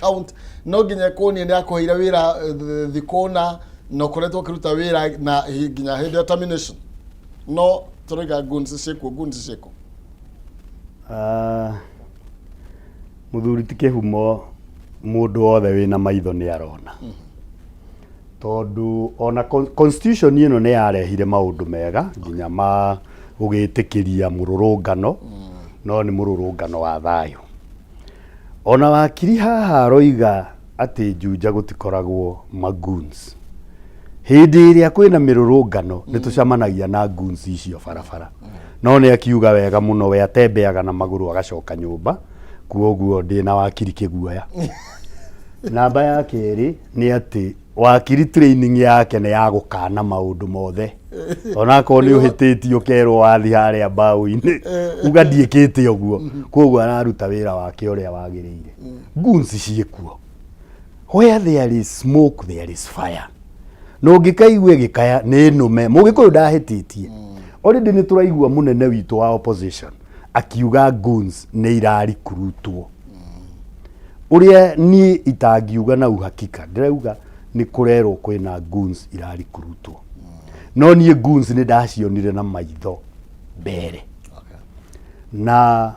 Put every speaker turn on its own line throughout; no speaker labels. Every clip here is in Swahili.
account no nginya kuonie ni akoheire wira thikona no koretwo kiruta wira na nginya hindi ya termination no turiga guns cieko
muthuri ti kihumo mundu othe wina maitho ni arona tondu ona constitution ino ni yarehire maundu mega nginya ma gugitikiria mururungano no ni mururungano wa thayo ona wakiri haha roiga ati Juja gutikoragwo maguns hindi iria kwina mirurungano nitucamanagia na guns icio barabara no ni akiuga wega muno we atembeaga na maguru agacoka nyumba kuoguo ndina wakiri kiguoya namba ya keri ni ati wakiri training yake ni ya gukana maundu mothe ona ko ni uhititio kero wathi haria bao-ini ugathiikite uguo koguo araruta wira wake uria wagiriire guns ciekuo where there is smoke there is fire no ngikaigue gikaya ni nume mugikuyu ndahititie already ni turaigua munene witu wa opposition akiuga guns ni irari kurutwo uria ni itangiuga na uhakika ndirauga ni kurerwo kwina guns irari kurutwo no ni guns ni ndacionire na maitho mbere na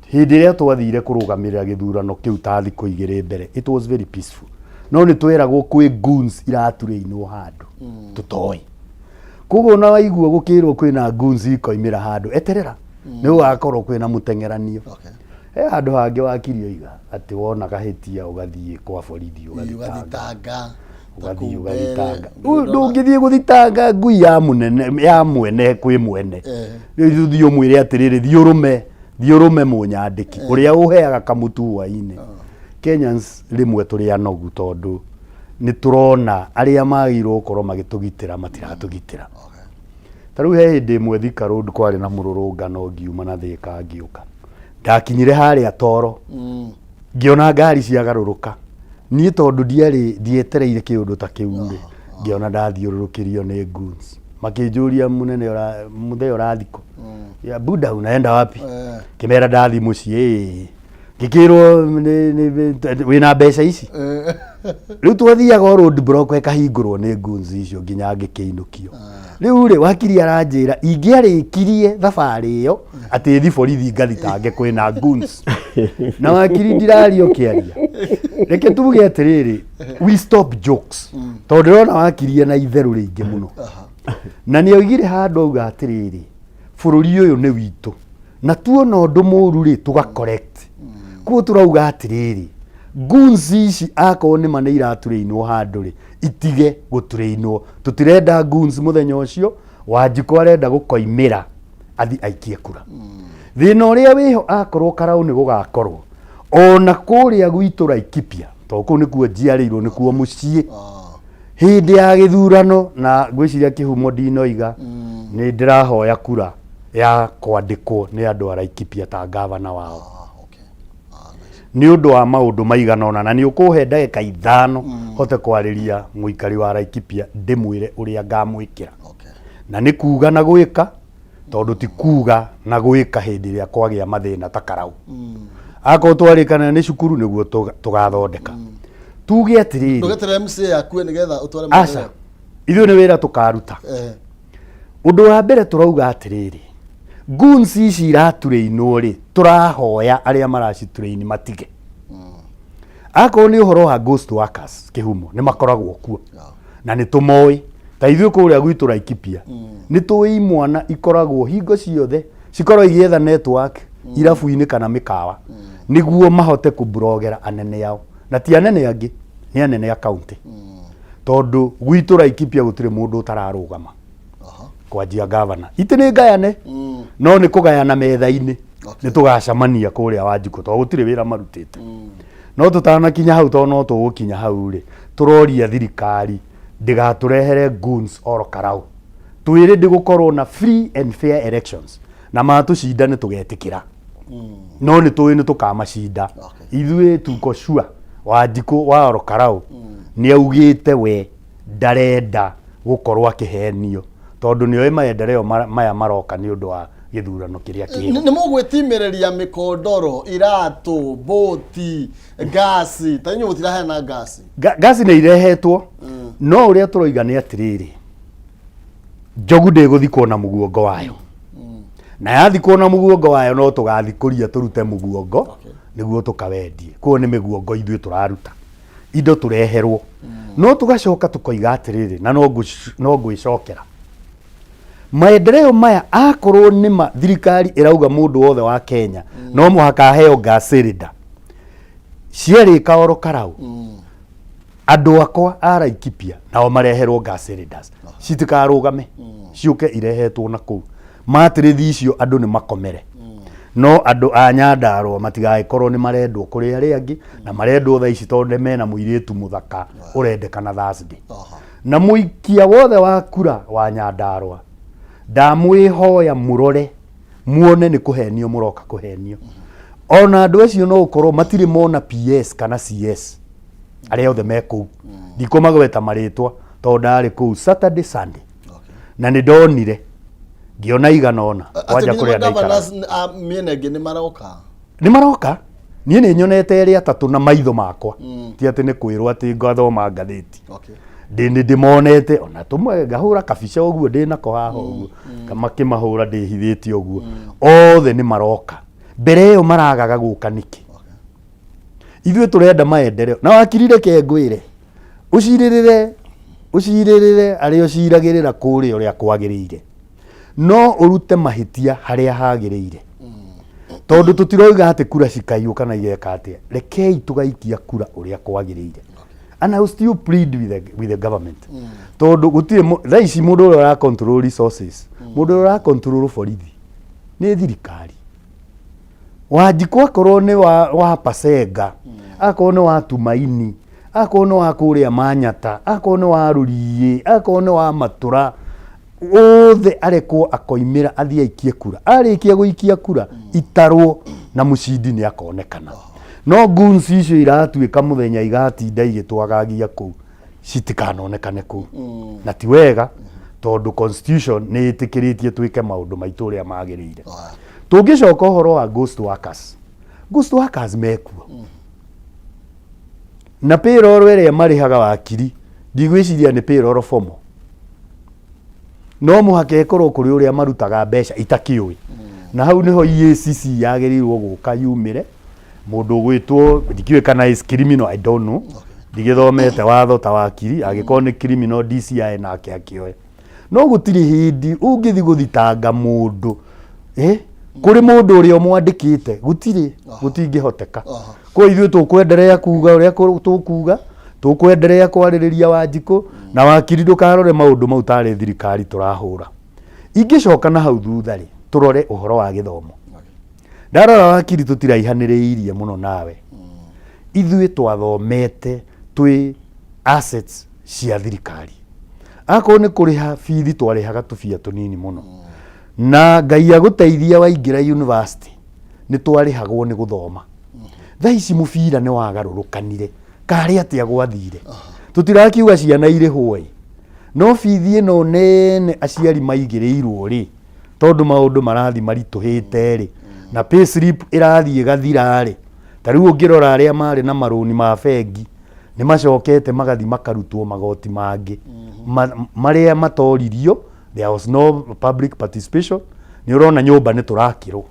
hindi ria twathire kurugamirira githurano kiu ta thiko igire mbere it was very peaceful no ni tweragwo kwi guns iratureinwo handu tutoi kugo na waigua gukirwo kwina guns ikoimira handu eterera ni ugakorwo kwina mutengeranio handu hangi wakirio iga ati wona gahitia ugathie kwa borithi ugathitanga ndungithie guthitanga ngui ya munene ya mwene kwi mwene thio mwire atiriri thiurume munyandiki uria uheaga kamutu waine Kenyans rimwe turi anogu tondu ni turona aria magirwo korwo magitugitira matiratugitira taru he hindi mwe Thika Road kwari na mururungano ngiuma na Thika ngiuka ndakinyire haria toro ngiona ngari ciagaruruka ni tondu dietereire kiundu ta kiu ri ngiona ndathiururukirio ni guns makinjuria munene mutheo rathiko ya buda unaenda wapi kimera ndathi mucii gikirwo wina mbeca ici riu twathiaga road block ekahingurwo ni guns icio nginya ngikiinukio riu ri wakiri aranjira ingiarikirie thabari iyo ati thi borithi ngathitange kwina guns na wakiri ndirario kiaria reke tuge atiriri we stop jokes tondu rona wakirie na itheru ringi muno na ni oigire handu auga atiriri bururi uyu ni witu na tuona undu muru ri tuga correct ku turauga atiriri guns ici akorwo ni mane iratureinwo handu ri itige gutureinwo tutirenda guns muthenya ucio Wanjiko arenda gukoimira athi aikie kura thina uria wiho akorwo karau ni gugakorwo ona kuria gwitu Laikipia to ku ni kuo njiarirwo ni kuo mucii hindi ya githurano na gwiciria kihumo ndinoiga ni ndirahoya kura ya kwandikwo ni andu a Laikipia ta gavana wao ni undu wa maundu maiganona na ni ukuhe ndagika 5 hote kwariria muikari wa Laikipia ndimwire uria ngamwikira na ni kuga na gwika tondu ti kuga na gwika hindi ria kwagia mathina ta karau ako twarikana ni cukuru niguo tugathondeka tuge atiriri
ndugetere MC yaku nigetha utware
asa ithu ni wira tukaruta undu wa mbere turauga atiriri guns ici iratureinwo ri turahoya aria maracituraini matige ako ni uhoro wa ghost workers kihumo ni makoragwo kuo na ni tumoi ta ithu kuria gwitu Laikipia ni tuwi mwana ikoragwo hingo ciothe cikorwo igietha network irabu-ini kana mikawa niguo mahote kubrogera anene yao na ti anene angi ni anene ya county tondu gwitu Laikipia gutire mundu utararugama kwanjia governor itini ngayane no ni kugayana metha-ini ni tugacamania kuria Wanjiko to gutire wira marutite no tutana kinya hau to no tugukinya hau ri turoria thirikari ndigaturehere guns oro karau twire ndigukorwo na free and fair elections na matucinda ni tugetikira no ni tuwi ni tukamacinda ithuĩ tuko sure Wanjiko wa oro karau ni augite we ndarenda gukorwo akihenio tondu ni oĩ maendeleo maya maroka ni undu wa githurano kiria kiego
ni mugwitimereria mikondoro iratu boti gasi tanyo mutirahe na gasi
gasi ni irehetwo no uria turoiga ni atiriri njogu ndiguthikwo na muguongo wayo na yathikwo na muguongo wayo no tugathikuria turute muguongo niguo tukawendie kuo ni miguongo ithuĩ turaruta indo tureherwo no tugacoka tukoiga atiriri na no gwicokera maendeleo maya akorwo nima thirikari irauga mundu wothe wa Kenya no muhaka heo gas cylinder cieri kaoro karau andu akwa araikipia nao mareherwo gas cylinders citikarugame ciuke irehetwo na kuu matirithi icio andu ni makomere no andu a Nyandarua matigagikorwo ni marendwo kuri ari angi na marendwo tha ici tonde mena muiritu muthaka urendekana Thursday na muikia wothe wa kura wa Nyandarua ndamwihoya murore muone ni kuhenio muroka kuhenio ona andu acio no ukorwo matire mona PS kana CS ari othe meku ndikomagweta maritwa to ndari ku Saturday Sunday na ni ndonire ngiona igana ona waja kuri andika
mienege
ni maroka nie ni nyonete eri atatu na maitho makwa ti ati ni kwirwo ati ngathoma ngatheti ndimonete ona tumwe ngahura kabica uguo ndinako haha uguo kama kimahura ndihithiti uguo othe ni maroka mbere yo maragaga guka niki ithuĩ turenda maendeleo na wakirire ke ngwire uciririre ari uciragirira kuri uria kwagirire no urute mahitia haria hagirire tondu tutiroiga ati kura cikaiyo kana igeka atia rekei tugaikia kura uria kwagirire and I will still plead with the government tondu gutire thaici mundu uria ra control resources mundu uria ra control borithi ni thirikari wajikwa korwo ni wa Pasenga akorwo ni wa Tumaini akorwo ni wa kuria Manyata akorwo ni wa Ruriĩ akorwo ni wa Matura othe arekwo akoimira athie ikie kura arikia guikia kura itarwo na mucindi ni akonekana no guns icio iratuika muthenya igatinda igitwagagia ku citikanonekane ku na ti wega tondu constitution ni itikiritie twike maundu maitu ria magirire tungicoka uhoro wa ghost workers mekuo na payroll ria marihaga wakiri ndigwiciria ni payroll formal no muhaka ikorwo kuri uria marutaga mbeca itakiui na hau niho EACC yagirirwo guka yumire mundu gwitwo ndikiwe kana is criminal I don't know ndigithomete watho ta wakiri agikorwo ni criminal DCI nake akioe no gutiri hindi ungithi guthitanga mundu kuri mundu uria mwandikite gutingihoteka kwa ithuĩ tukwenderea kuga uria tukuga tukwenderea kwaririria Wanjiku na wakiri ndukarore maundu mau tari thirikari turahura ingicoka na hau thutha ri turore uhoro wa githomo ndarora wakiri tutiraihaniriirie muno nawe ithuĩ twathomete twi assets cia thirikari akorwo ni kuriha bithi twarihaga tubia tunini muno na Ngai aguteithia waingira university ni twarihagwo ni guthoma thaici mubira ni wagarurukanire kari atia gwathire tutirakiuga ciana irihwo no bithi ino nene aciari maigirirwo ri tondu maundu marathi marituhite ri na pay slip irathie gathira ri tariu ngirora aria mari na maruni ma bengi ni macokete magathi makarutwo magoti mangi maria matoririo there was no public participation ni urona nyumba ni turakirwo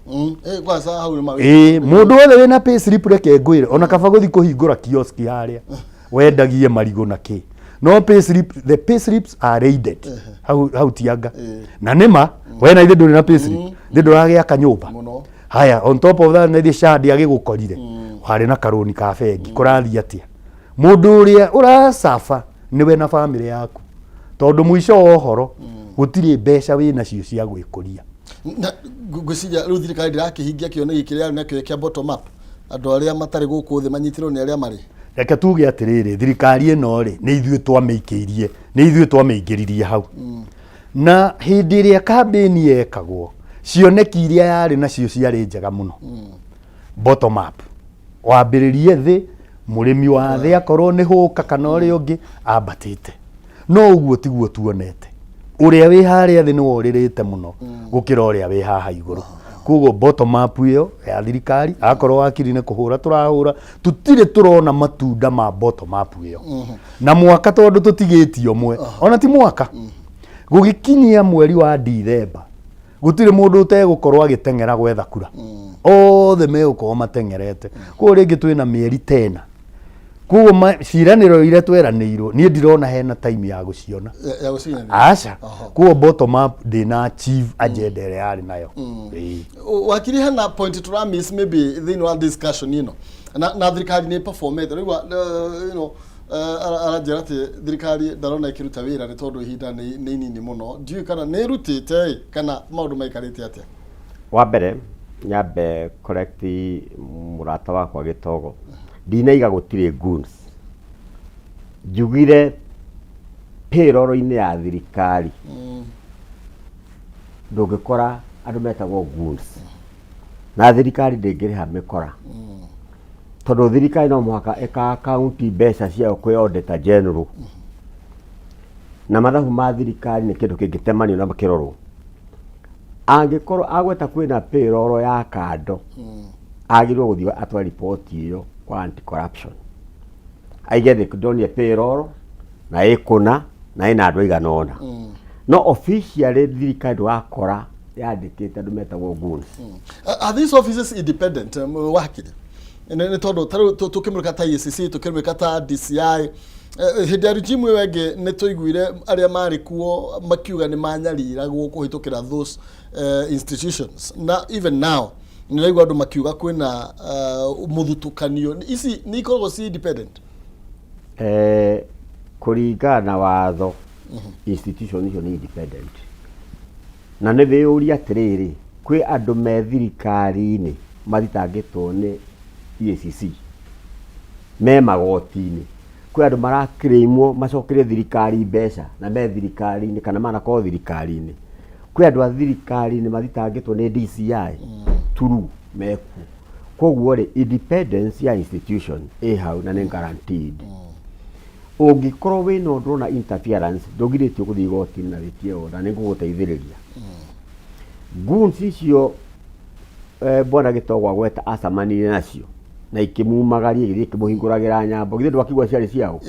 kwanza hau ni
mundu wothe wina pay slip reke ngwire ona kaba guthi kuhingura kioski haria wendagie marigo na ki no pay slip the pay slips are raided hau tianga na nima wena ithe nduri na pay slip nduragia kanyumba haya on top of that nethi shadi agigukorire wari na karoni ka bengi kurathi atia mundu uria urasafa niwe na family yaku tondu mwisho wa uhoro gutiri mbeca wina cio cia gwikuria
na gwiciria riu thirikari ndirakihingia kioneki ikiria nakio kia bottom up andu aria matari guku thi manyitirwo ni aria mari
reke tuge atiriri thirikari ino ri ni ithuĩ twameikirie ni ithuĩ twameingiririe hau na hindi iria campaign yekagwo cioneki iria yari nacio ciari njega muno bottom up wambiririe thi murimi wa thi akorwo ni huka kana uri ungi ambatite no uguo tiguo tuonete uria wi haria thi ni woririte muno gukira uria wi haha iguru kugo bottom up iyo ya thirikari akorwo wakiri ni kuhura turahura tutire turona matunda ma bottom up iyo na mwaka tondu tutigitio mwe ona ti mwaka gugikinyia mweri wa Dithemba gutire mundu utegukorwo agitengera gwetha kura othe megukorwo matengerete kugo ringi twina mieri 10 kugo ciraniro ire tweranirwo ni ndirona hena time ya guciona aca kugo bottom up dina achieve agenda ire yari nayo
wakiri hana point to miss maybe then one discussion na thirikari ni performate rigwa arajerate thirikari darona ikiruta wira ni tondu ihinda ni nini muno ndiu kana ni rutite kana maundu maikarite atia
wa mbere nyambe correct murata wakwa Gitogo ndinaiga gutire goons njugire payroll-ini ya thirikari ndungikora andu metagwo goons na thirikari ndingiriha mikora tondu thirikari no muhaka eka account mbeca cia kwi auditor general na mathabu ma thirikari ni kindu kingitemanio na makirorwo angikorwo agweta kwina payroll ya kando agirwo guthio atwa report iyo kwa anti corruption aigere kudonia payroll na ikuna na ina andu iganona no officially thirikari wakora yandikite andu metagwo goons.
Are these offices independent wakiri ne todo tukimurika ta ECC tukimurika ta DCI hĩndĩ regime wenge ne toiguire aria mari kuo makiuga ni manyarira gukuhitukira those institutions na even now ni raigwa andu makiuga kwina muthutukanio ici ni ikoragwo si independent
kuringana watho institution icio ni independent na ne beuri atiriri kwi andu me thirikari-ini mathitangitwo ni ECC me magoti-ini kwi andu marakiraimwo macokire thirikari mbeca na me thirikari-ini kana manako thirikari-ini kwi andu a thirikari-ini mathitangitwo ni DCI turu meku koguo ri independence ya institution hau na ni guaranteed ungikorwo wina undu na interference ndogiritio kuthii igoti na witio na ni nguguteithiriria goons icio bwana Gitogo agweta acamanire nacio na ikimumagaria githii kimuhinguragira nyambo githii ndwakigwa ciari ciao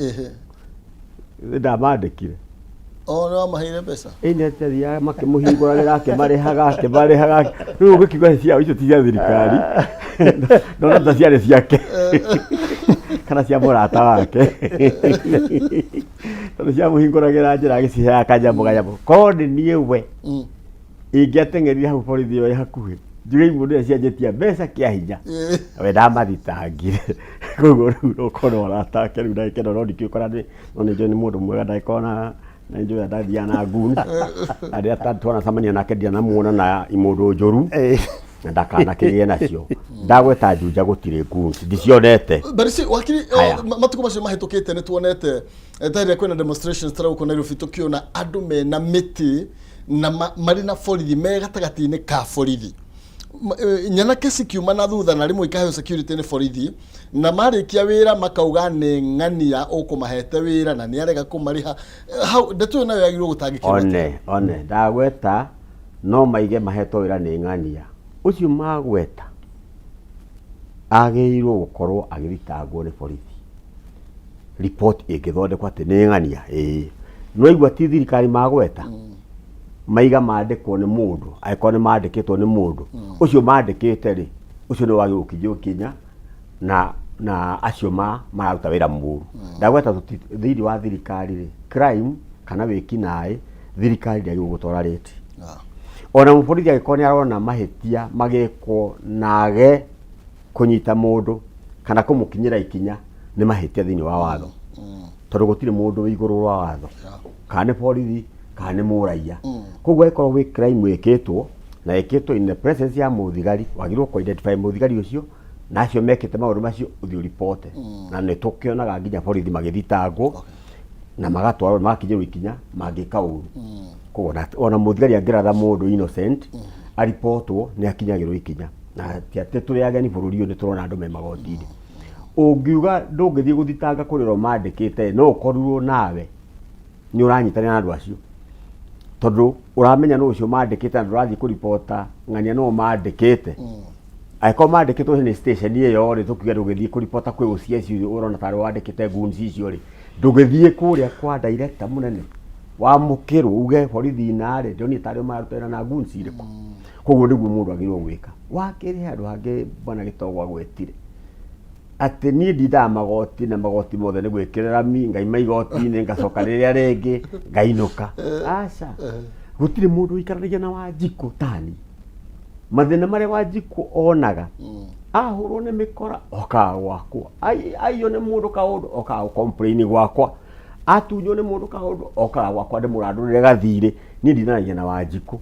ndamandikire
no maheire mbeca
ine teria makimuhinguragira akimarehaga riu gukigwa ciao icio ti cia thirikari no ta ciari ciake kana cia murata wake tondu cia muhinguragira njira agiciheaga kanyambo koni niwe ingiatengerire hau borithi yo hakuhi njuge mundu cianjetia mbeca kia hinya we ndamathitangire koguo riu ukorwo aratake riu ndakena no ndikikora no ni njoni mundu mwega ndakona na njui ndathia na goons aria tatuona samania nake ndia namuona na imundu njuru na ndakana kirie nacio ndagweta njunja gutire goons ndicionete
barisi wakiri matuko macio mahitukite ni tuonete tayari kwena demonstrations tara uko Nairobi tukiona andu me na miti na mari na borithi me gatagati-ini ka borithi nyana kesi kiuma na thutha na rimwe ikahe security ni borithi na marikia wira makauga ni ng'ania ukumahete wira na ni arega kumariha how ndetu nayo yagirwo gutangikirwo
one ndagweta no maige maheto wira ni ng'ania ucio magweta agirwo gukorwo agithitangwo ni borithi report igithondekwa ati ni ng'ania no igwa ti thirikari magweta maiga mandikwo ni mundu aikone mandikitwo ni mundu ucio mandikite ri ucio ni wagi ukijio kinya na acio mararuta wira muru ndagweta thiri wa thirikari ri crime kana wiki nae thirikari ndagi gutwara rate ona muborithi agikone arona mahitia magekwo nage kunyita mundu kana kumukinyira ikinya ni mahitia thini wa watho tondu gutire mundu iguru wa watho kana borithi kana muraia koguo ikoro wi crime ikitwo na ikitwo in the presence ya muthigari wagirwo ku identify muthigari ucio nacio mekite maundu macio uthio report na ne tukionaga nginya borithi magithitangwo na magatwarwo makinyirwo ikinya mangika uru koguo ona muthigari angiratha mundu innocent a reportwo ni akinyagirwo ikinya na tiate turi ageni bururi ni turona andu me magoti-ini ungiuga ndungithii guthitanga kuriro mandikite no ukorirwo nawe ni uranyitanira na andu acio tondu uramenya no ucio mandikite na ndurathi ku reporta ng'ania no mandikite aiko mandikitwo ni station iyo ri tukiga ndugithie ku reporta kwi ucieci urona tari wandikite guns icio ri ndugithie kuria kwa director munene wa mukiru uge borithi nare ndoni tari marutera na guns iriko koguo niguo mundu agirwo gwika wakiri andu hangi bana gitogwa gwetire ati ni nditha magoti na magoti mothe ni gwikirira mi ngai maigoti-ini ngacoka riria ringi ngainuka aca gutire mundu ikaranagia na Wanjiku tani mathina maria Wanjiku onaga ahurwo ni mikora okaga gwakwa aiyo ni mundu kaundu okaga complain gwakwa atunyo ni mundu kaundu okaga gwakwa ndimurandurire gathire ni ndinanagia na Wanjiku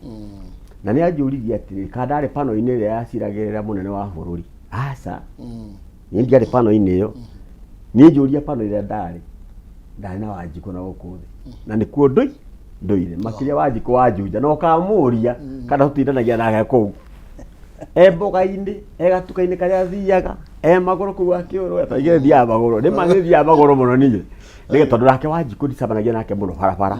na ni anjuririe atiri kandari pano-ini iria yaciragirira munene wa bururi aca ni ndiari pano-ini iyo ni njuria pano iria ndari na Wanjiku na guku thi na ni kuo nduire makiria Wanjiku wanjunja no kamuria kana tutindanagia nake kuu mboga-ini gatuka-ini karia thiaga maguru kuu akiuru ataige thia maguru ni magithia maguru muno nie ni tondu nake Wanjiku ndicamanagia nake muno barabara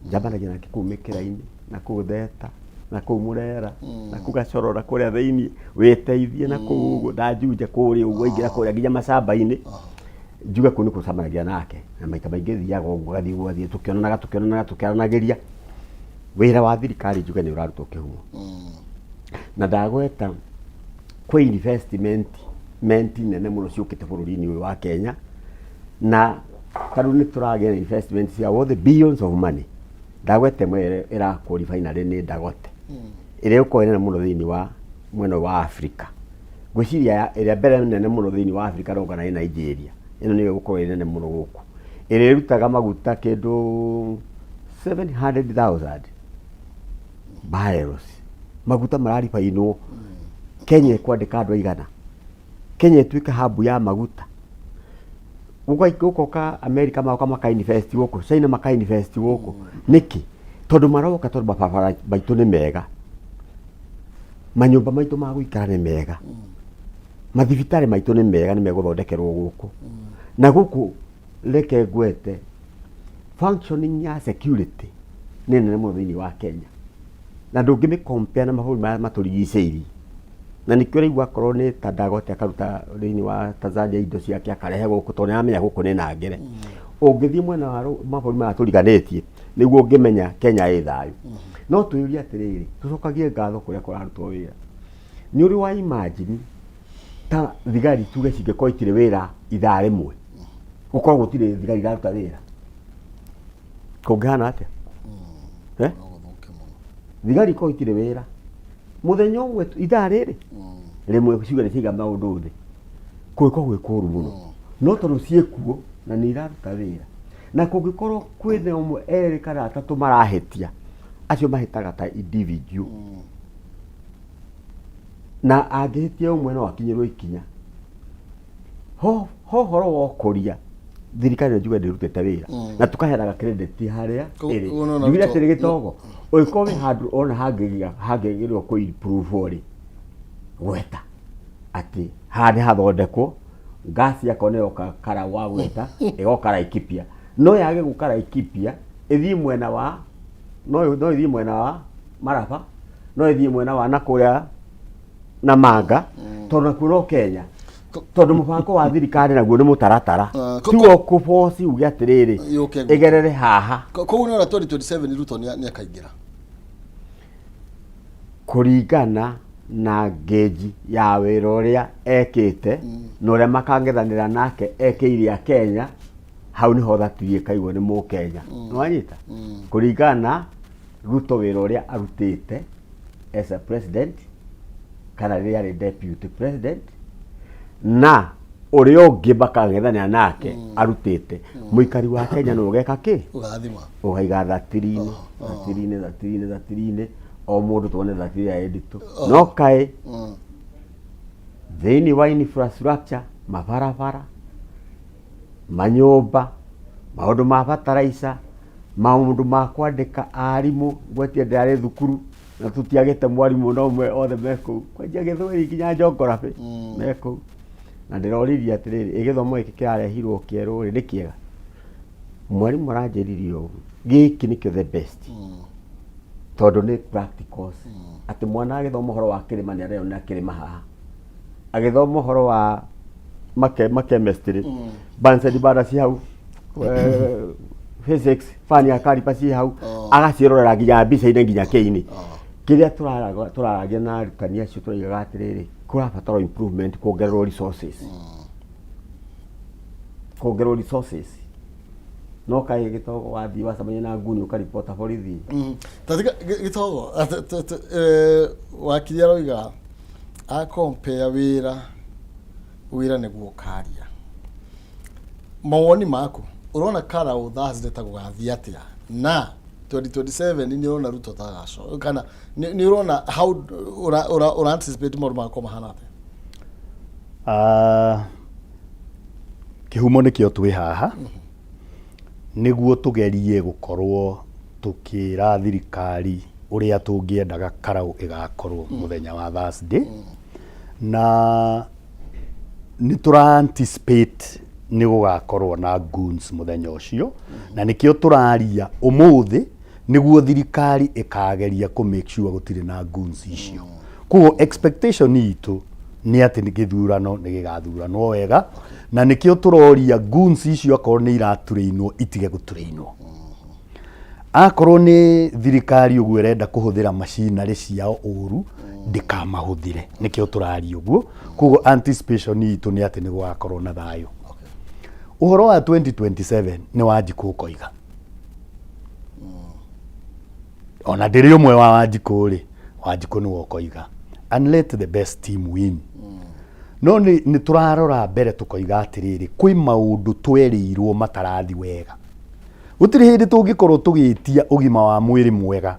njamanagia nake kuu mikira-ini na kuu Theta na kuu Murera na kuu Gacorora kuria thiini witeithie na kuu uguo ndanjunja kuria uguo ingira kuria nginya macamba-ini njuga kuu ni kucamanagia nake na maita maingi thiaga uguo gathii tukionanagiria wira wa thirikari njuga ni urarutwo kihumo na ndagweta kwi investment nene muno ciukite bururi-ini uyu wa Kenya na karu ni turagia investment cia worth billions of money ndagwete mwe irakuri finally ni Dagote ire uko nene muno thiini wa mweno wa Africa gwiciria ire mbere nene muno thiini wa Africa ronga na Nigeria ino niyo uko nene muno guku ire rutaga maguta kindu 700,000 barrels maguta mararipa ino Kenya kwandika andu aigana Kenya ituika habu ya maguta uka America maka invest guku China maka invest guku niki tondu maroka tondu mababara baitu ni mega manyumba maitu ma guikara ni mega mathibitari maitu ni mega ni meguthondekerwo guku na guku leke gwete functioning ya security ni nene muno thiini wa Kenya na ndungimi compare na mahuri ma maturigiceirie na nikio raigua korwo ni ta Dagote akaruta thiini wa Tanzania indo ciake akarehe guku tondu amenya guku ni na ngere ungithie mwena wa maburi ma turiganitie niguo ungimenya Kenya ĩ thayu no tuyuria atiriri tucokagie ngatho kuria kurarutwo wira ni uri wa imagine ta thigari tuge cingĩkorwo itire wira ithaa rimwe gukorwo gutire thigari iraruta wira kungihana atia thigari ko itire wira muthenya umwe ithaa riri rimwe ciuga ciiga maundu thi kwiko gwikuru muno no tondu ciekuo na ni iraruta wira na kungikorwo kwina umwe eri kana atatu marahetia acio mahitaga ta individual na angihitia umwe no akinyirwo ikinya horo wa kuria thirikari njuga ndirutite wira na tukaheaga credit haria iri njugira tiri gitogo uiko wi handu ona hangigirwo ku improve ori gweta ati handi hathondekwo gas yakone okara wa gweta igokara ikipia no yage gukara ikipia ithii mwena wa no ithii mwena wa Maraba no ithii mwena wa Nakuria na Manga tondu kuno Kenya tondu mubango wa thirikari naguo ni mutaratara tigo kubosi ugi atiriri igerere haha
koguo ni ora 2027 Ruto ni akaingira
kuringana na geji ya wira uria ekite no ria makangethanira nake ekiria Kenya hau niho thatirie kaigwo ni mu Kenya nwanyita kuringana Ruto wira uria arutite as a president kana ria deputy president na uria ungi bakang'ethanira nake arutite muikari wa Kenya no ugeka ki
ugathima
ugaiga thatirine o mundu tuone thatiri ya editu no kai thiini wa infrastructure mabarabara manyumba maundu ma fertilizer maundu ma kwandika arimu gwetie ndari thukuru na tutiagite mwarimu no mwe othe meko kwanjia githweri nginya njongorabe meko na ndiroriria atiriri igithomo iki kirarehirwo kieru ri ni kiega mwarimu aranjiririo giki nikio the best tondu ni practicals ati mwana agithoma horo wa kirima ni areo na kirima haha agithoma horo wa chemistry bansedi bara si hau physics fani akari pasi hau agacirorera nginya mbica-inĩ nginya kĩini kĩrĩa tũraragia na arutani acio tũraigaga atĩrĩrĩ kũrabatara improvement kuongererwo resources no kaĩ Gĩtogo wathiĩ wacemania na nguni ũkaribota borithi
tatika Gĩtogo wakiri aroiga a compare wĩra nĩguo karia mawoni maku urona kara o Thursday ta gũgathiĩ atĩa na 2027 ni urona Ruto tagaco kana ni urona how ura anticipate maũndũ makoma hana atĩa
kihumo nĩkĩo twĩ haha nĩguo tũgerie gũkorwo tũkĩra thirikari ũrĩa tũngĩendaga Karau ĩgakorwo mũthenya wa Thursday na nĩ tũra anticipate nĩ gũgakorwo na goons mũthenya ũcio na nĩkĩo tũraria ũmũthĩ nĩguo thirikari ĩkageria kũ make sure gũtirĩ na goons icio kuo expectation itũ nĩ atĩ gĩthurano nĩ gĩgathuranwo wega na nĩkĩo tũroria goons icio akorwo nĩ iraturĩinwo itige gũturĩinwo akorwo nĩ thirikari ũguo ĩrenda kũhũthĩra macinarĩ ciao ũru ndĩkamahũthĩre nĩkĩo tũraria ũguo kuo anticipation itũ nĩ atĩ nĩ gũgakorwo na thayũ uhoro wa 2027 ni Wanjiku ukoiga ona ndiri umwe wa Wanjiku ri Wanjiku ni ukoiga and let the best team win no ni turarora mbere tukoiga atiriri kwi maundu twerirwo matarathi wega gutiri hindi tungikorwo tugitia ugima wa mwiri mwega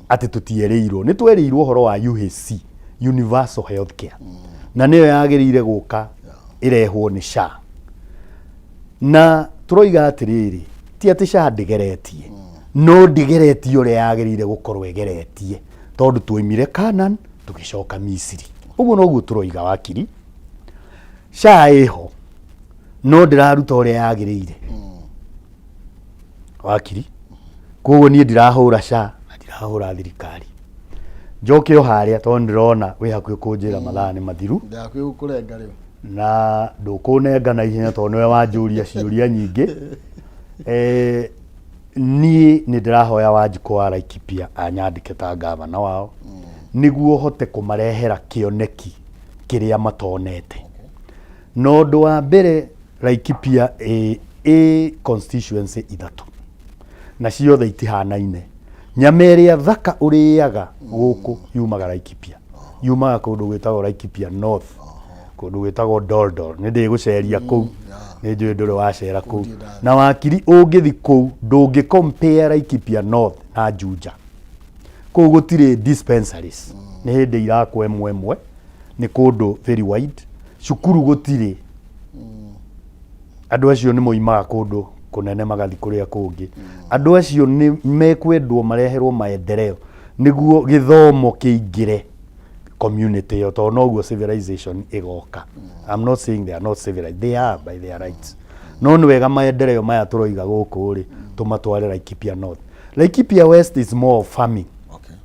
ati tutiereirwo ni twerirwo horo wa UHC universal healthcare na niyo yagirire guka irehwo ni SHA na turoiga atiriri ti ati SHA ndigeretie no ndigeretie uria yagirire gukorwo igeretie tondu tuimire Canaan tugicoka Misiri uguo noguo turoiga wakiri SHA iho no ndiraruta uria yagirire wakiri koguo nie ndirahura SHA na ndirahura thirikari njoke o haria tondu ndirona wi hakuhi kunjira mathaa ni mathiru
ndakuhi gukurenga riu
na ndukunenga na ihenya tondu niwe wanjuria ciuria nyingi ni ndirahoya Wanjiku wa Laikipia anyandike ta gavana wao niguo hote kumarehera kioneki kiria matonete no ndu wa mbere Laikipia constituency ithatu na ciothe itihanaine nyameria thaka uriaga guku yumaga Laikipia yumaga kundu gwitagwo Laikipia North kundu gwitagwo Doldol ni ndi guceria kuu ni njui nduri wacera kuu na wakiri ungithi kuu ndungi compare Laikipia North na Juja kuu gutire dispensaries ni hindi irakwo emwe ni kundu very wide cukuru gutire andu acio ni moimaga kundu kunene magathi kuria kungi andu acio ni mekwendwo mareherwo maendeleo niguo githomo kiingire community yo to noguo civilization igoka. I'm not saying they are not civilized, they are by their rights no ni wega maendeleo maya turoiga guku ri tumatware Laikipia North. Laikipia West is more of farming.
Okay.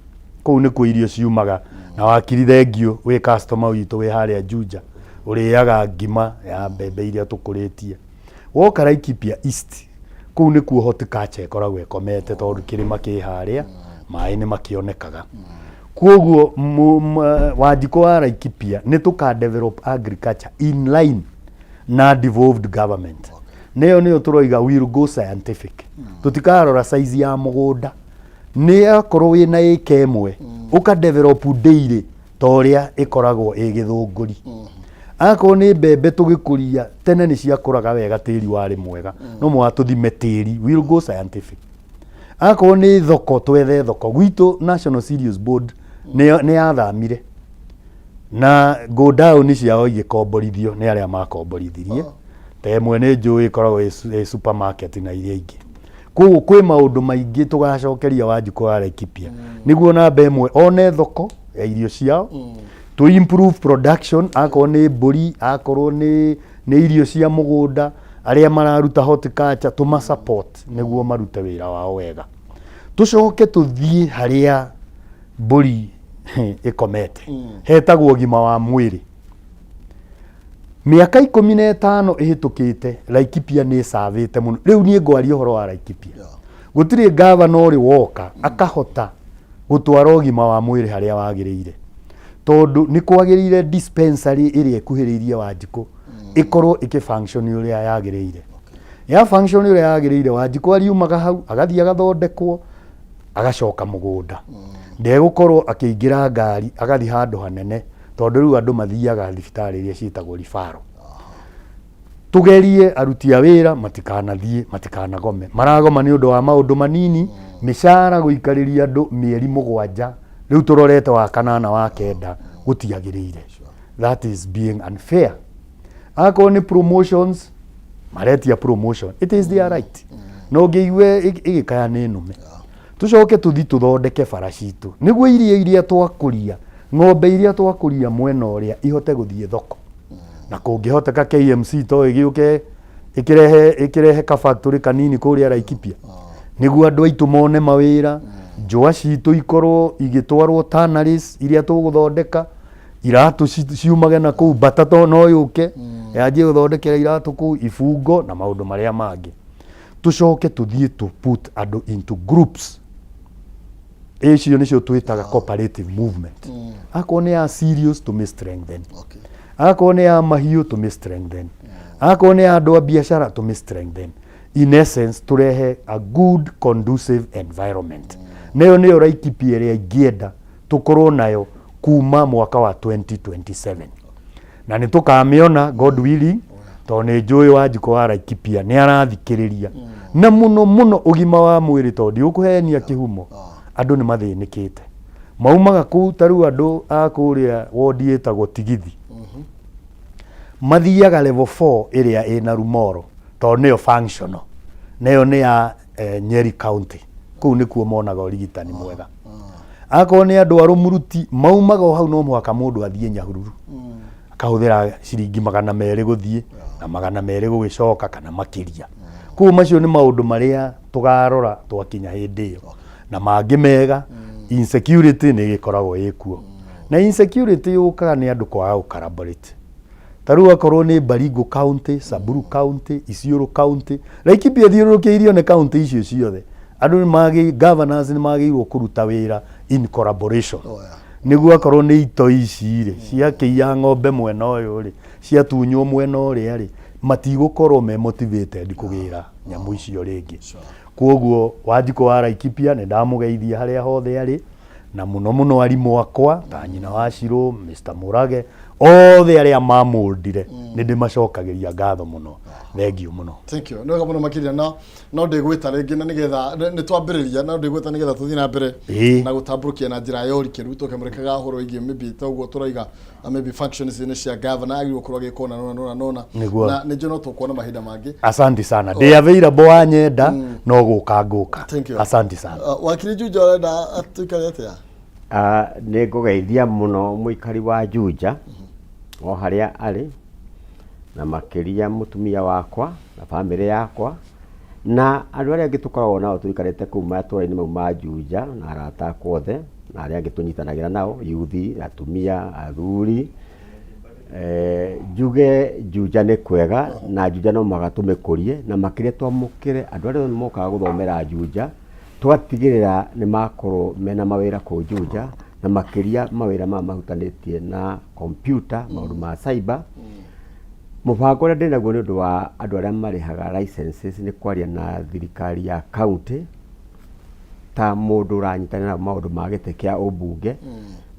Kou ni ku irio ciumaga na wakiri thengio wi customer witu wi haria Juja uriaga ngima ya mbembe iria tukuritie woka Laikipia East kou ni ku horticulture ikoragwo ikomete tondu kirima ki haria mai ni makionekaga koguo Wanjiku wa Laikipia ni tuka develop agriculture in line na devolved government. Neyo niyo turoiga will go scientific. Tutikarora size ya mugunda ni akorwo wina eke imwe uka develop daily toria ikoragwo igithunguri. Akorwo ni mbembe tugikuria tene ni ciakuraga wega tiri wari mwega no mwa tuthime tiri will go scientific. Akorwo ni thoko twethe thoko gwitu National Cereals Board ni athamire na go down ciao igikomborithio ni aria makomborithirie temwe ni njui ikoragwo supermarket na iria ingi koguo kwi maundu maingi tugacokeria Wanjiku wa Laikipia niguo na mbemwe one thoko ya irio ciao to improve production akorwo ni mburi akorwo ni irio cia mugunda aria mararuta horticulture tuma support niguo marute wira wao wega tucoke tuthie haria mburi ikomete hetagwo ũgima wa mwĩrĩ. Miaka 15 ihitukite Laikipia ni savite muno. Riu nie ngwari uhoro wa Laikipia. Gutiri governor ori woka akahota gutwara ũgima wa mwĩrĩ haria wagiriire. Tondu ni kwagiriire dispensary iri ekuhiriirie Wanjiku ikorwo ikifunction uria yagiriire. Ya function uria yagiriire Wanjiku ariumaga hau agathia agathondekwo agacoka mugunda. Ndegukorwo akiingira ngari agathi handu hanene tondu riu andu mathiaga thibitari iria ciitagwo rifaro. Tugerie aruti a wira matikanathie matikanagome maragoma ni undu wa maundu manini mishara guikariria andu mieri 7 riu turorete wa 8 wa 9 gutiagiriire. That is being unfair. Ako ni promotions maretia promotion, it is their right. No ngiiwe igikaya ni nume tucoke tuthi tuthondeke faracitu niguo iria twakuria ng'ombe iria twakuria mwena uria ihote guthie thoko na kungihoteka KMC to igiuke ikirehe ka factory kanini kuria Laikipia niguo andu aitu mone mawira njua citu ikorwo igitwarwo tanneries iria tuguthondeka iratu ciumage na kuu batato no yuke yaje guthondekera iratu kuu ibungo na maundu maria mangi tucoke tuthie to put andu into groups. Ecio nicio twitaga cooperative movement. Akone ya serious to me strengthen. Okay. Akone ya mahiu to me strengthen. Akone ya andu a biashara to me strengthen. In essence turehe a good conducive environment. Nayo niyo Laikipia iria ingienda tukorwo nayo kuma mwaka wa 2027. Na nitukamiona God willing to ni njui Wanjiku wa Laikipia ni arathikiriria na muno ugima wa mwiri tondi ukuhenia kihumo andu ni mathinikite maumaga ku taru andu akuria wodi etagwo Tigithi mathiaga level 4 iria ina Rumoro to niyo functional nayo ni ya Nyeri County ku ni kuo monaga urigitani mwega ako ni andu arumuruti maumaga hau no mwaka mundu athie Nyahururu akahuthira ciringi 200 guthie na 200 gugicoka kana makiria ku macio ni maundu maria tugarora twakinya hindi iyo na mangi mega insecurity ni gikoragwo ikuo na insecurity yukaga ni andu kwa collaborate taru akorwo ni Baringo County, Samburu County, Isiolo County, Laikipia thiurukiirio ne county icio ciothe andu ni magi governors ni magirwo kuruta wira in collaboration niguo akorwo ni ito ici ri cia kiya ng'ombe mwena uyu ri cia tunywo mwena uria ri matigukorwo me motivated kugira nyamu icio ringi. Koguo Wanjiku wa Laikipia ni ndamugeithia haria hothe ari na muno arimu akwa ta nyina wa Shiro Mr Murage othe aria mamundire ni ndimacokagiria ngatho muno. Thank you muno.
Thank you. No muno makiria no ndigwita ringi na nigetha ni twambiriria na ndigwita nigetha tuthii na mbere na gutamburukia na njira yori kiru tukemurekaga horo igi maybe toguo turaiga maybe functions ni cia governor agirwo kurwa gikona nona na nijo no tukuona mahinda mangi. Asante sana. They available anyenda no guka. Asante sana. Wakiri Juja arenda atukare atia?
Ni ngugeithia muno muikari wa Juja o haria ari na makiria mutumia wakwa na family yakwa na andu aria angi tukoragwo nao tuikarite kuma atwari-ini mau ma Juja na arata kwothe na aria angi tunyitanagira nao yuthi atumia athuri juge Juja ni kwega na Juja no magatumikurie na makiria twamukire andu aria mokaga guthomera Juja twatigirira ni makorwo mena mawira ku Juja na makiria mawira mahutanitie na computer maundu ma cyber mubango uria ndinaguo ni undu wa andu aria marihaga licenses ni kwaria na thirikari ya county ta mundu uranyitanira maundu ma gite kia ubunge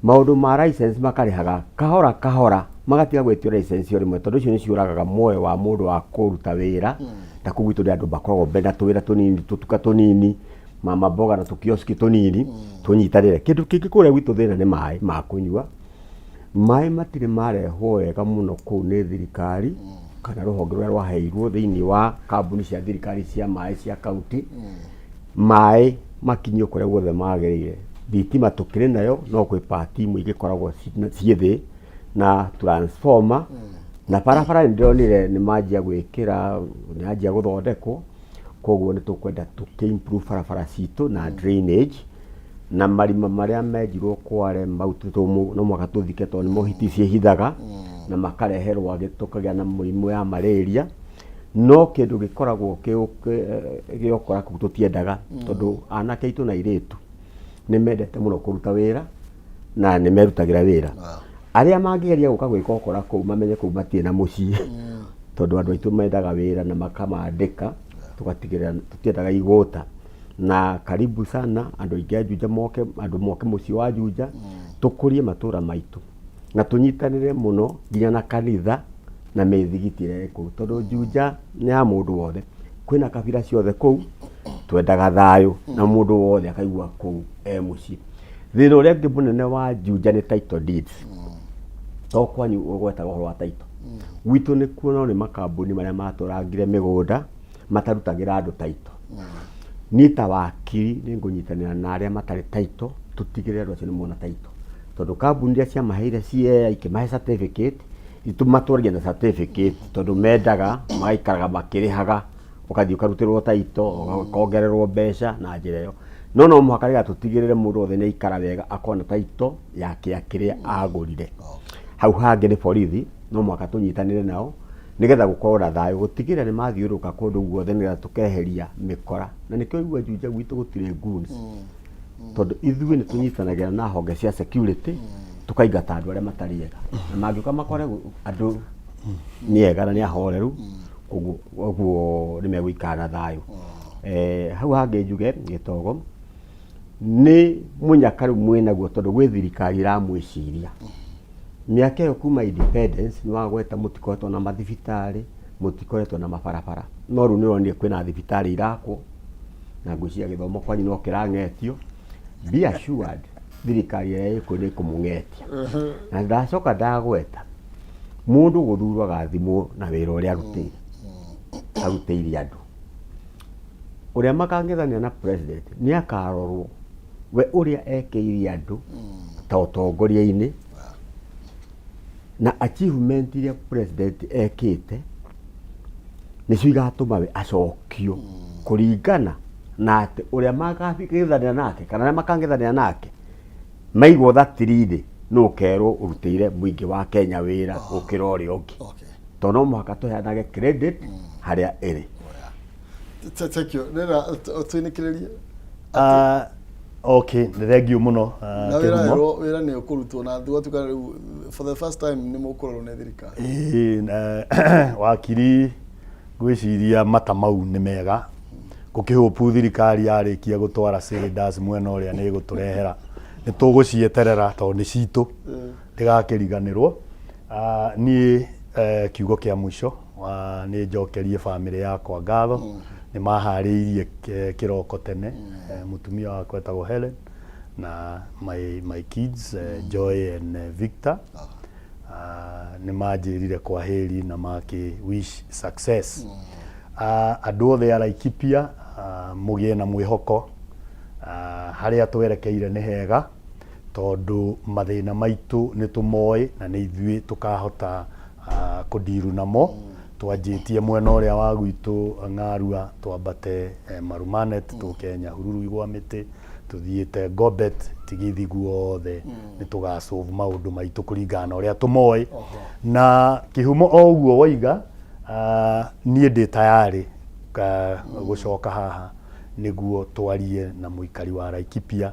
maundu ma license makarihaga kahora magatiga gwetio license yo rimwe tondu icio ni ciuragaga moyo wa mundu wa kuruta wira ta kugwitu ndi andu bakoragwo benda tuwira tunini tutuka tunini mama boga na tukioski tunini tunyitanire kindu kingi kuria gwitu thina ni mai ma kunywa mai matire marehwo wega muno ku ni thirikari kana ruhonge rwa rwaheirwo thiini wa kambuni cia thirikari cia mai cia county mai makinyio kuria guothe magirire thitima tukire nayo no kwi party imwe igikoragwo ciithi na transformer na barabara ndionire ni manjia gwikira ni anjia guthondekwo koguo ni tukwenda tuki improve barabara citu na drainage na marima maria menjirwo kware maututo no mwaka tuthike to ni mohiti ciehithaga na makareherwo agitukagia na murimu ya malaria no kindu gikoragwo giokora kututiendaga tondu anake itu na iretu ni mendete muno kuruta wira na ni merutagira wira aria mangigeria guka gwika okora kuu mamenye kuu matie na mucii tondu andu aitu mendaga wira na makamandika tugatigirira tutiendaga igota na karibu sana andu aingi Juja moke andu moke mucii wa Juja tukurie matura maitu na tunyitanire muno nginya na kanitha na methigitire ku tondu Juja ni ya mundu wothe kwina kabila ciothe ku twendaga thayo na mundu wothe akaigua ku mucii thina uria ngi munene wa Juja ni title deeds to kwanyu ugwetaga uhoro wa title witu ni kuona ni makambuni maria maturangire migunda matarutagira andu title nita wakiri ni ngunyitanira na aria matari title tutigire andu acio ni mona title tondu kambuni iria cia maheire cia ikimahe certificate itumatwarire na certificate tondu mendaga magaikaraga makirihaga ukathii ukarutirwo title ukongererwo mbeca na njira iyo no muhaka riga tutigirire mundu othe ni ikara wega akona title yake akiria agurire hau hangi ni borithi no mwaka tunyitanire nao nigetha gukora thayo gutigirira ni mathiuruka kundu guothe nigetha tukeheria mikora na nikyo igua Juja gwitu gutire goons tondu ithui ni tunyitanagira na honge cia security tukaingata andu aria matariega na mangiuka makore andu niega na ni ahoreru uguo ni megwikara thayo hau hangi njuge Gitogo ni munyakaru mwinaguo tondu gwi thirikari iramwiciria miaka yo kuma independence ni wagweta mutikoretwo na mathibitari mutikoretwo na mabarabara no ru nironire kwina thibitari irakwo na ngucia githomo kwanyu no kirangetio be assured thirikari yeko ni kumungetia na ndacoka ndagweta mundu guthurwa gathimo na wira uria arutire andu uria makangethania na president ni akarorwo we uria ekeire andu ta utongoria-ini na achievement iria president ekite nicio igatuma we acokio kuringana na ati uria magabikithania nake kana aria makangethania nake maigwo thatirinde no kerwo urutire muingi wa Kenya wira ukira uria ungi tono muhaka tuheanage credit haria iri
thank you nera tuinikiririe
okay thengiu muno
wira ni ukurutwo na thuatuka for the first time ni mukurorwo ni thirikari
wakiri gwiciria mata mau ni mega gukihopu thirikari yarikia gutwara cylinders mwena uria ni guturehera ni tugucieterera tondu ni citu ndigakiriganirwo ni kiugo kia mwisho ni njokerie family yakwa ngatho ni mahariirie kiroko tene mutumia wakwa etagwo Helen na my kids Joy and Victor ni majirire kwa heri na maki wish success andu othe ara Laikipia mugie na mwihoko haria twerekeire ni hega tondu mathina maitu ni tumoe na ni ithui tukahota kudiru namo twanjitie mwena uria wa gwitu Ng'arua twambate Marumanet tukenya hururu igwa miti tuthiite Gobet tigithi guothe ni tugasolve maundu maitu kuringana uria tumoe na kihumo o uguo waiga nie ndi tayari gucoka haha niguo twarie na muikari wa Laikipia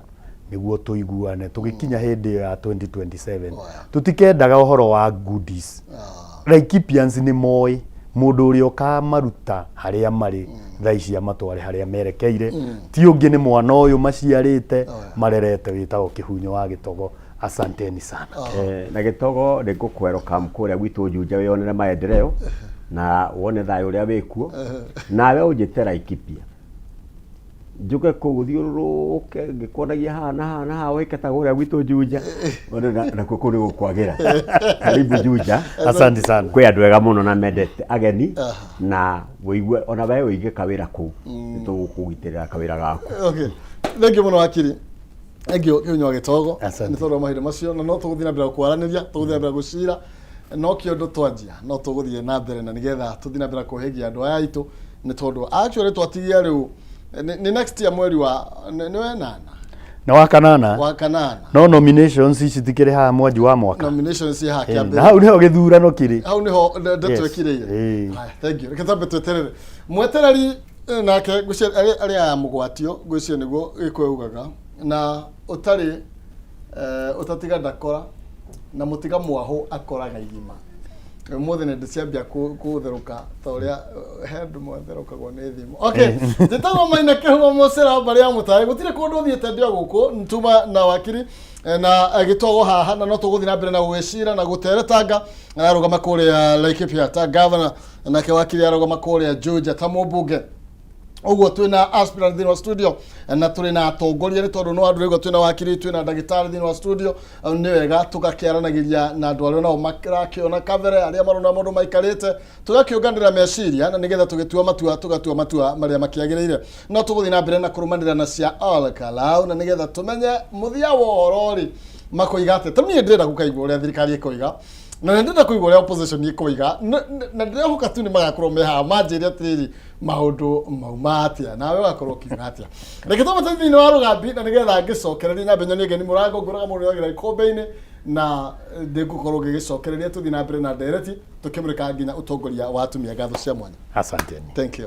niguo tuiguane tugikinya hindi ya 2027 tutikendaga uhoro wa goodies Laikipians ni moi mundu uria ukamaruta haria mari thaici amatware haria merekeire ti ungi ni mwana uyu maciarite marerete witagwo kihunyo wa Gitogo asanteni sana
na Gitogo ndigukwero kamkuria gwitu Juja wionere maendeleo na wone thayo uria wikuo nawe unjite Laikipia njuke kuguthiururuke ngikuonagia haha na haha wiketa uria gwitu Juja ona na kukuri gukwagira karibu Juja
asante sana
kwi andu ega muno na mendete ageni na wigue ona we wige kawira ku nitugukugitirira kawira gaku
okay thank you muno wakiri egio Kihunyo wa Gitogo ni tondu mahire macio na no tuguthina mbere kwaraniria tuguthina mbere gucira no kiondo twanjia no tuguthie na mbere na nigetha tuthina mbere kuhegia andu aya itu ni tondu actually twatigia riu ni next year mweri wa ni wenana
na wa kanana
no
nominations ici tikire ha mwanji wa mwaka
nominations ya haki
na hau niho githurano kiri
hau niho ndetwekireire thank you rekatambe tweterere mwetereri nake gucia aria mugwatio gucio niguo gikweugaga na utari utatiga ndakora na mutiga mwaho akoraga igima mothe nende ciambia kutheruka ta uria hendu mwatheruka ni thimu okay titago maina kehuo mocera bari ya mutari gutire kundu thiete ndio guku ntuma na wakiri na agitogo haha na no tuguthi na mbere na gwicira na guteretanga arugama kuria Laikipia ta governor na ke wakiri arugama kuria Georgia ta mubunge uguo twina aspirant thini wa studio na turi na atongoria ni tondu no andu rego twina wakiri twina ndagitari thini wa studio ni wega tugakiaranagiria na andu aria nao makirakiona kavere aria marona mundu maikarite tugakiunganira meciria na nigetha tugitua matua maria makiagiriire no tuguthi na mbere na kurumanira na cia all kalau na nigetha tumenye muthia worori makoigate tamie ndira gukaigwa uria thirikari ikoiga na ndenda kuigwa uria opposition ikoiga na ndira hoka tu ni magakorwo meha manjiri atiri maundu maumatia nawe wakorwo kimatia reke tuma thini wa rugambi na nigetha ngicokereria na benyo nige ni murango nguraga mundu yagira ikombe-ini na ndigukorwo ngigicokereria tuthi na mbere na ndereti tukimurika nginya utongoria wa atumia ngatho cia mwanya
asante
thank you